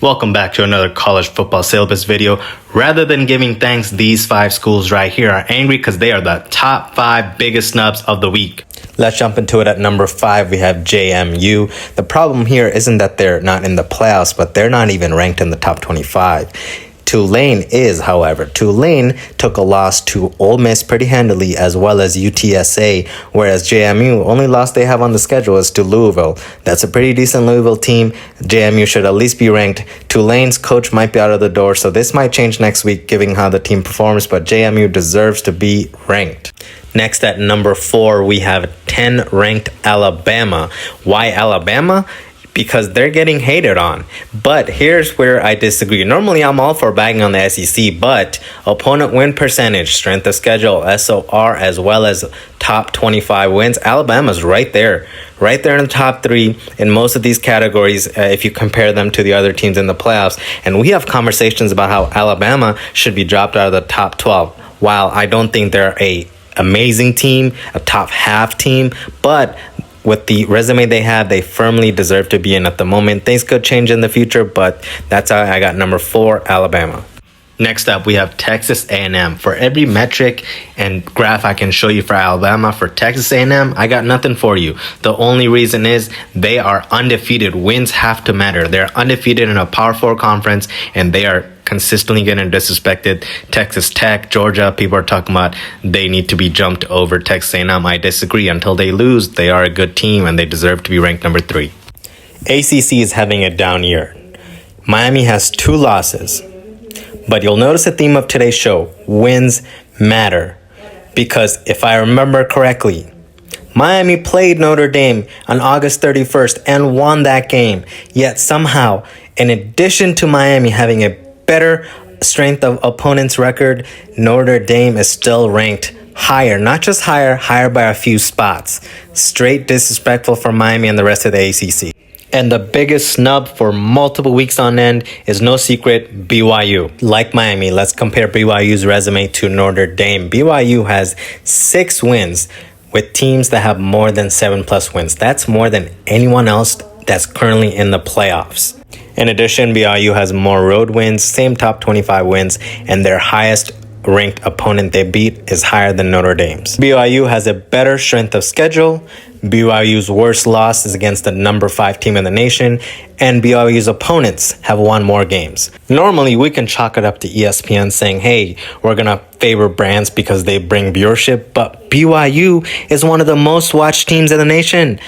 Welcome back to another college football syllabus video. Rather than giving thanks, these 5 schools right here are angry because they are the top 5 biggest snubs of the week. Let's jump into it. At number 5, we have JMU. The problem here isn't that they're not in the playoffs, but they're not even ranked in the top 25. Tulane is, however. Tulane took a loss to Ole Miss pretty handily, as well as UTSA, whereas JMU, only loss they have on the schedule is to Louisville. That's a pretty decent Louisville team. JMU should at least be ranked. Tulane's coach might be out of the door, so this might change next week, given how the team performs, but JMU deserves to be ranked. Next, at number 4, we have 10 ranked Alabama. Why Alabama? Because they're getting hated on. But here's where I disagree. Normally, I'm all for bagging on the SEC, but opponent win percentage, strength of schedule, SOR, as well as top 25 wins, Alabama's right there in the top 3 in most of these categories if you compare them to the other teams in the playoffs. And we have conversations about how Alabama should be dropped out of the top 12. While I don't think they're a amazing team, a top half team, but with the resume they have, they firmly deserve to be in at the moment. Things could change in the future, but that's how I got number 4, Alabama. Next up, we have Texas A&M. For every metric and graph I can show you for Alabama, for Texas A&M, I got nothing for you. The only reason is they are undefeated. Wins have to matter. They're undefeated in a Power 4 conference, and they are consistently getting disrespected. Texas Tech, Georgia, people are talking about they need to be jumped over Texas A&M. I disagree. Until they lose, they are a good team, and they deserve to be ranked number 3. ACC is having a down year. Miami has 2 losses. But you'll notice the theme of today's show, wins matter. Because if I remember correctly, Miami played Notre Dame on August 31st and won that game. Yet somehow, in addition to Miami having a better strength of opponents record, Notre Dame is still ranked higher. Not just higher by a few spots. Straight disrespectful for Miami and the rest of the ACC. And the biggest snub for multiple weeks on end is no secret, BYU. Like Miami, let's compare BYU's resume to Notre Dame. BYU has 6 wins with teams that have more than 7+ wins. That's more than anyone else that's currently in the playoffs. In addition, BYU has more road wins, same top 25 wins, and their highest ranked opponent they beat is higher than Notre Dame's. BYU has a better strength of schedule. BYU's worst loss is against the number 5 team in the nation, and BYU's opponents have won more games. Normally, we can chalk it up to ESPN saying, hey, we're going to favor brands because they bring viewership, but BYU is one of the most watched teams in the nation.